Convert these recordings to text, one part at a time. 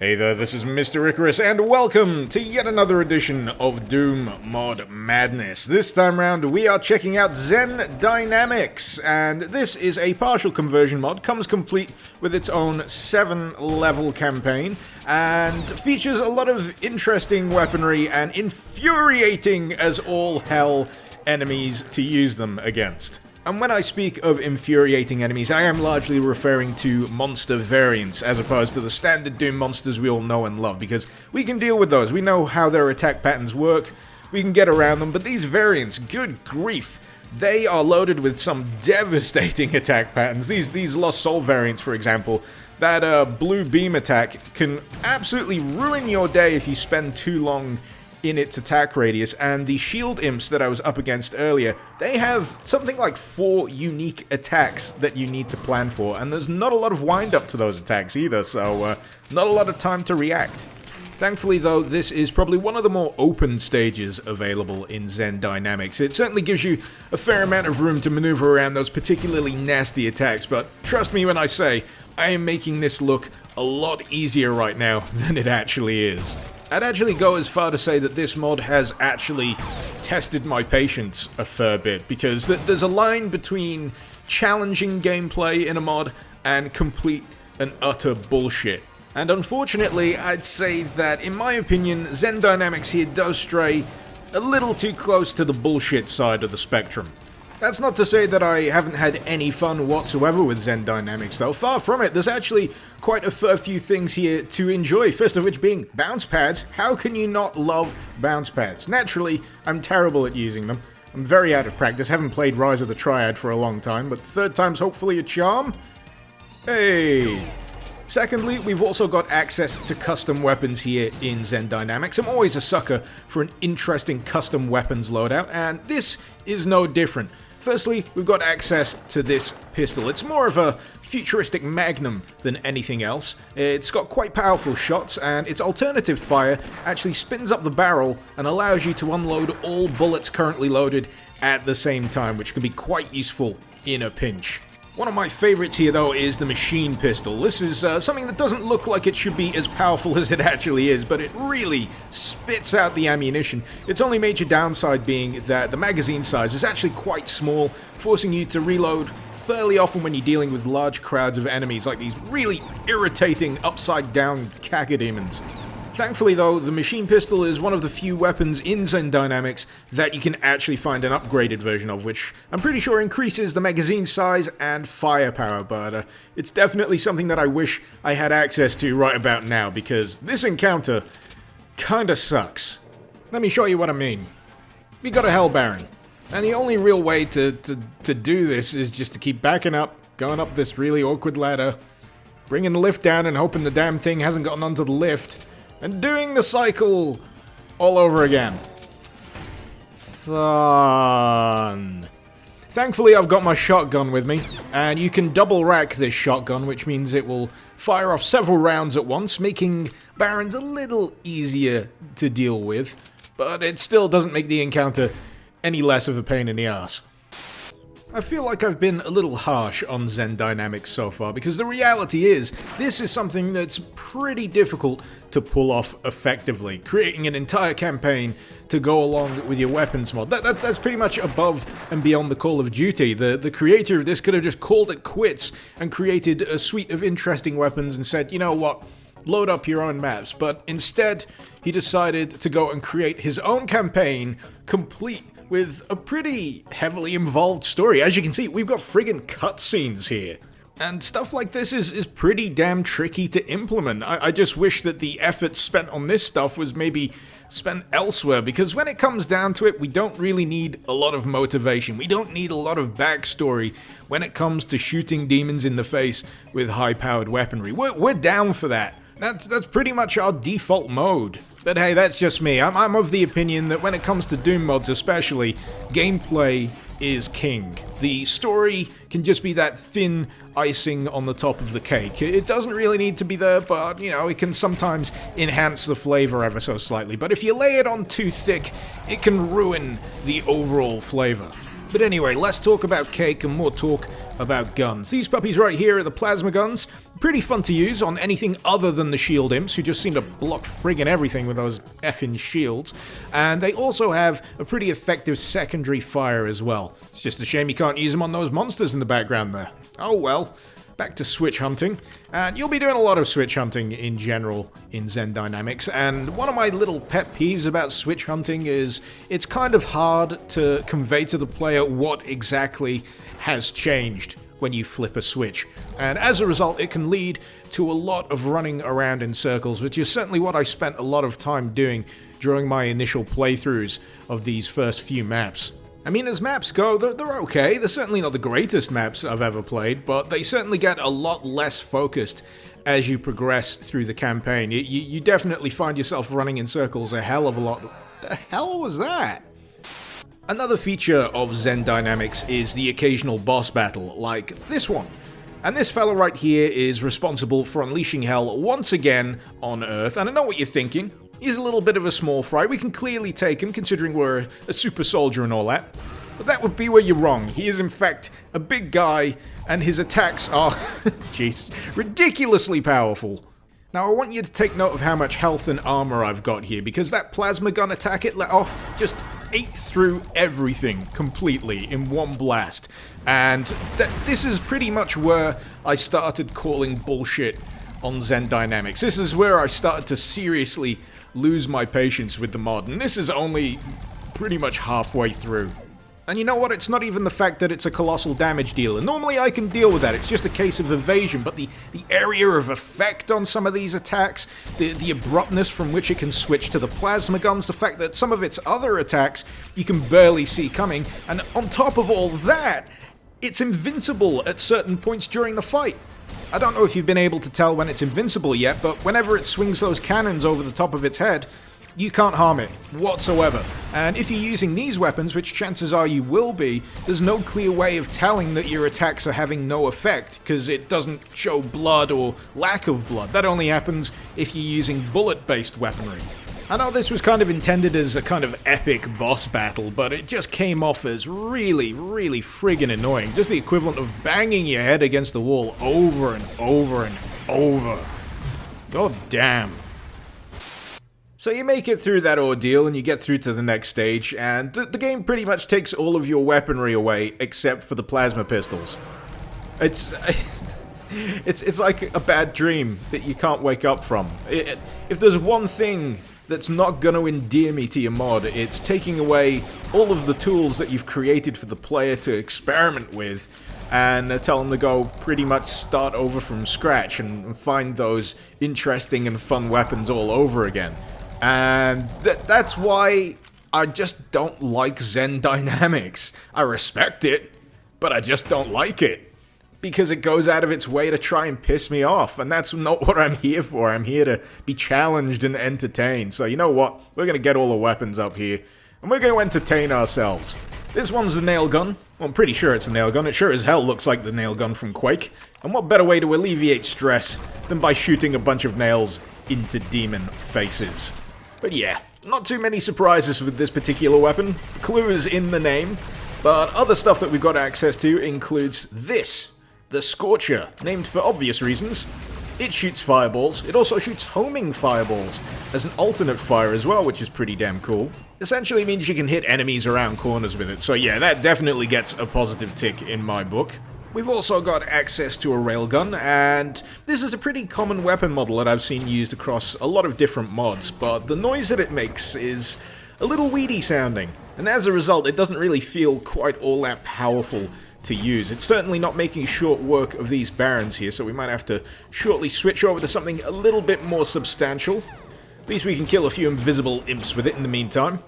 Hey there, this is Mr. Icarus, and welcome to yet another edition of Doom Mod Madness. This time round, we are checking out Zen Dynamics, and this is a partial conversion mod, comes complete with its own 7-level campaign, and features a lot of interesting weaponry and infuriating as all hell enemies to use them against. And when I speak of infuriating enemies, I am largely referring to monster variants, as opposed to the standard Doom monsters we all know and love, because we can deal with those, we know how their attack patterns work, we can get around them, but these variants, good grief, they are loaded with some devastating attack patterns. These Lost Soul variants, for example, that blue beam attack can absolutely ruin your day if you spend too long in its attack radius, and the shield imps that I was up against earlier, they have something like 4 unique attacks that you need to plan for, and there's not a lot of wind up to those attacks either, so not a lot of time to react. Thankfully though, this is probably one of the more open stages available in Zen Dynamics. It certainly gives you a fair amount of room to maneuver around those particularly nasty attacks, but trust me when I say, I am making this look a lot easier right now than it actually is. I'd actually go as far to say that this mod has actually tested my patience a fair bit, because there's a line between challenging gameplay in a mod and complete and utter bullshit. And unfortunately, I'd say that, in my opinion, Zen Dynamics here does stray a little too close to the bullshit side of the spectrum. That's not to say that I haven't had any fun whatsoever with Zen Dynamics, though. Far from it. There's actually quite a fair few things here to enjoy, first of which being bounce pads. How can you not love bounce pads? Naturally, I'm terrible at using them. I'm very out of practice, haven't played Rise of the Triad for a long time, but third time's hopefully a charm? Hey! Secondly, we've also got access to custom weapons here in Zen Dynamics. I'm always a sucker for an interesting custom weapons loadout, and this is no different. Firstly, we've got access to this pistol. It's more of a futuristic magnum than anything else. It's got quite powerful shots, and its alternative fire actually spins up the barrel and allows you to unload all bullets currently loaded at the same time, which can be quite useful in a pinch. One of my favorites here, though, is the machine pistol. This is something that doesn't look like it should be as powerful as it actually is, but it really spits out the ammunition. Its only major downside being that the magazine size is actually quite small, forcing you to reload fairly often when you're dealing with large crowds of enemies, like these really irritating upside-down cacodemons. Thankfully though, the machine pistol is one of the few weapons in Zen Dynamics that you can actually find an upgraded version of, which I'm pretty sure increases the magazine size and firepower, but it's definitely something that I wish I had access to right about now, because this encounter kinda sucks. Let me show you what I mean. We got a Hell Baron, and the only real way to do this is just to keep backing up, going up this really awkward ladder, bringing the lift down and hoping the damn thing hasn't gotten onto the lift, and doing the cycle all over again. Fun. Thankfully, I've got my shotgun with me, and you can double rack this shotgun, which means it will fire off several rounds at once, making Barons a little easier to deal with, but it still doesn't make the encounter any less of a pain in the ass. I feel like I've been a little harsh on Zen Dynamics so far, because the reality is, this is something that's pretty difficult to pull off effectively. Creating an entire campaign to go along with your weapons mod, that's pretty much above and beyond the Call of Duty. The creator of this could have just called it quits and created a suite of interesting weapons and said, you know what, load up your own maps, but instead, he decided to go and create his own campaign, complete with a pretty heavily involved story. As you can see, we've got friggin' cutscenes here. And stuff like this is pretty damn tricky to implement. I just wish that the effort spent on this stuff was maybe spent elsewhere, because when it comes down to it, we don't really need a lot of motivation. We don't need a lot of backstory when it comes to shooting demons in the face with high-powered weaponry. We're down for that. That's pretty much our default mode. But hey, that's just me. I'm of the opinion that when it comes to Doom mods especially, gameplay is king. The story can just be that thin icing on the top of the cake. It doesn't really need to be there, but, you know, it can sometimes enhance the flavor ever so slightly. But if you lay it on too thick, it can ruin the overall flavor. But anyway, less talk about cake and more talk about guns. These puppies right here are the plasma guns. Pretty fun to use on anything other than the shield imps, who just seem to block friggin' everything with those effing shields. And they also have a pretty effective secondary fire as well. It's just a shame you can't use them on those monsters in the background there. Oh well. Back to switch hunting, and you'll be doing a lot of switch hunting in general in Zen Dynamics, and one of my little pet peeves about switch hunting is it's kind of hard to convey to the player what exactly has changed when you flip a switch, and as a result it can lead to a lot of running around in circles, which is certainly what I spent a lot of time doing during my initial playthroughs of these first few maps. I mean, as maps go, they're okay. They're certainly not the greatest maps I've ever played, but they certainly get a lot less focused as you progress through the campaign. You definitely find yourself running in circles a hell of a lot. The hell was that? Another feature of Zen Dynamics is the occasional boss battle, like this one. And this fella right here is responsible for unleashing hell once again on Earth, and I know what you're thinking. He's a little bit of a small fry. We can clearly take him, considering we're a super soldier and all that. But that would be where you're wrong. He is, in fact, a big guy, and his attacks are, Jesus, ridiculously powerful. Now, I want you to take note of how much health and armor I've got here, because that plasma gun attack it let off just ate through everything completely in one blast. And this is pretty much where I started calling bullshit on Zen Dynamics. This is where I started to seriously lose my patience with the mod, and this is only pretty much halfway through. And you know what? It's not even the fact that it's a colossal damage dealer. Normally I can deal with that, it's just a case of evasion, but the area of effect on some of these attacks, the abruptness from which it can switch to the plasma guns, the fact that some of its other attacks you can barely see coming, and on top of all that, it's invincible at certain points during the fight. I don't know if you've been able to tell when it's invincible yet, but whenever it swings those cannons over the top of its head, you can't harm it whatsoever. And if you're using these weapons, which chances are you will be, there's no clear way of telling that your attacks are having no effect, because it doesn't show blood or lack of blood. That only happens if you're using bullet-based weaponry. I know this was kind of intended as a kind of epic boss battle, but it just came off as really, really friggin' annoying. Just the equivalent of banging your head against the wall over and over and over. God damn. So you make it through that ordeal and you get through to the next stage, and the game pretty much takes all of your weaponry away except for the plasma pistols. It's like a bad dream that you can't wake up from. If there's one thing that's not going to endear me to your mod, it's taking away all of the tools that you've created for the player to experiment with, and tell them to go pretty much start over from scratch and find those interesting and fun weapons all over again. And that's why I just don't like Zen Dynamics. I respect it, but I just don't like it. Because it goes out of its way to try and piss me off, and that's not what I'm here for. I'm here to be challenged and entertained. So you know what? We're gonna get all the weapons up here, and we're gonna entertain ourselves. This one's the nail gun. Well, I'm pretty sure it's a nail gun. It sure as hell looks like the nail gun from Quake. And what better way to alleviate stress than by shooting a bunch of nails into demon faces? But yeah, not too many surprises with this particular weapon. The clue is in the name, but other stuff that we've got access to includes this. The Scorcher, named for obvious reasons. It shoots fireballs. It also shoots homing fireballs as an alternate fire as well, which is pretty damn cool. Essentially means you can hit enemies around corners with it, so yeah, that definitely gets a positive tick in my book. We've also got access to a railgun, and this is a pretty common weapon model that I've seen used across a lot of different mods, but the noise that it makes is a little weedy sounding, and as a result it doesn't really feel quite all that powerful to use. It's certainly not making short work of these barons here, so we might have to shortly switch over to something a little bit more substantial. At least we can kill a few invisible imps with it in the meantime.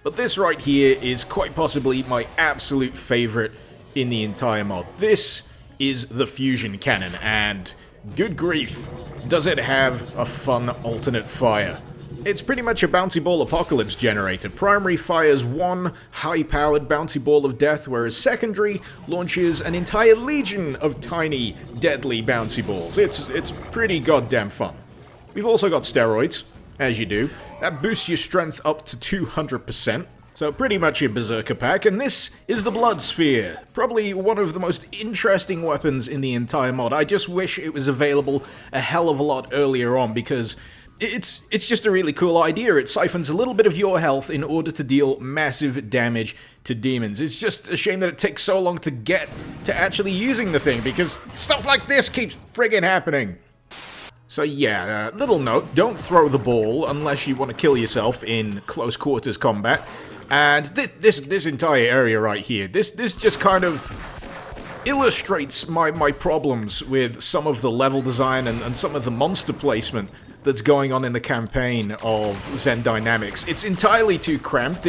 But this right here is quite possibly my absolute favorite in the entire mod. This is the fusion cannon, and good grief, does it have a fun alternate fire. It's pretty much a bouncy ball apocalypse generator. Primary fires one high-powered bouncy ball of death, whereas secondary launches an entire legion of tiny, deadly bouncy balls. It's pretty goddamn fun. We've also got steroids, as you do. That boosts your strength up to 200%. So pretty much a berserker pack, and this is the Blood Sphere. Probably one of the most interesting weapons in the entire mod. I just wish it was available a hell of a lot earlier on, because it's just a really cool idea. It siphons a little bit of your health in order to deal massive damage to demons. It's just a shame that it takes so long to get to actually using the thing, because stuff like this keeps friggin' happening. So yeah, little note, don't throw the ball unless you want to kill yourself in close quarters combat. And this entire area right here, this just kind of illustrates my problems with some of the level design and some of the monster placement that's going on in the campaign of Zen Dynamics. It's entirely too cramped.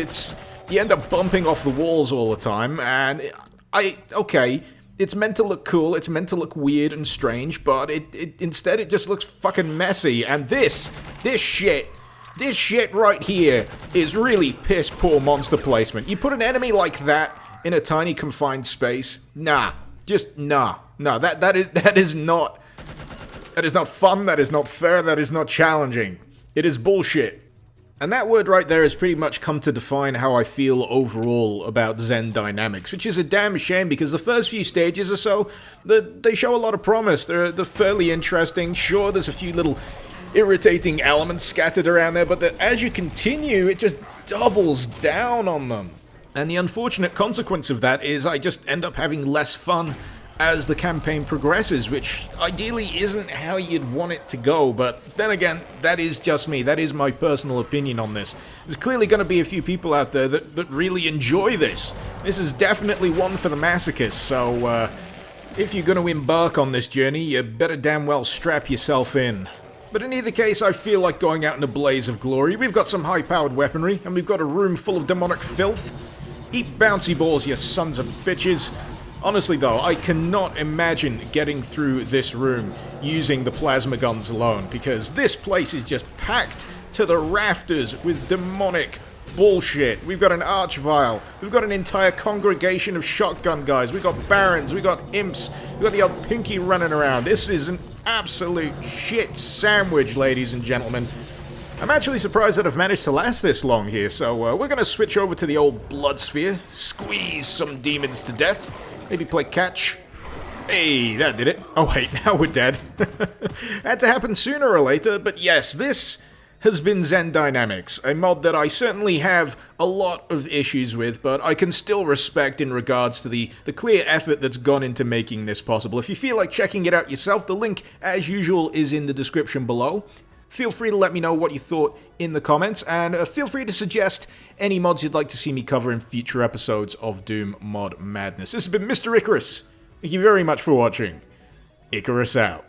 You end up bumping off the walls all the time, and okay, it's meant to look cool, it's meant to look weird and strange, but instead it just looks fucking messy. And this shit right here is really piss poor monster placement. You put an enemy like that in a tiny confined space, nah, just nah. No, that is not fun, that is not fair, that is not challenging. It is bullshit. And that word right there has pretty much come to define how I feel overall about Zen Dynamics, which is a damn shame because the first few stages or so, they show a lot of promise. They're fairly interesting. Sure, there's a few little irritating elements scattered around there, but as you continue, it just doubles down on them. And the unfortunate consequence of that is I just end up having less fun as the campaign progresses, which ideally isn't how you'd want it to go, but then again, that is just me. That is my personal opinion on this. There's clearly going to be a few people out there that really enjoy this. This is definitely one for the masochists, so if you're going to embark on this journey, you better damn well strap yourself in. But in either case, I feel like going out in a blaze of glory. We've got some high-powered weaponry, and we've got a room full of demonic filth. Eat bouncy balls, you sons of bitches. Honestly though, I cannot imagine getting through this room using the plasma guns alone, because this place is just packed to the rafters with demonic bullshit. We've got an archvile, we've got an entire congregation of shotgun guys, we've got barons, we've got imps, we've got the old pinky running around. This is an absolute shit sandwich, ladies and gentlemen. I'm actually surprised that I've managed to last this long here, so we're gonna switch over to the old Blood Sphere, squeeze some demons to death, maybe play catch. Hey, that did it. Oh wait, now we're dead. Had to happen sooner or later, but yes, this has been Zen Dynamics, a mod that I certainly have a lot of issues with, but I can still respect in regards to the clear effort that's gone into making this possible. If you feel like checking it out yourself, the link, as usual, is in the description below. Feel free to let me know what you thought in the comments, and feel free to suggest any mods you'd like to see me cover in future episodes of Doom Mod Madness. This has been Mr. Icarus. Thank you very much for watching. Icarus out.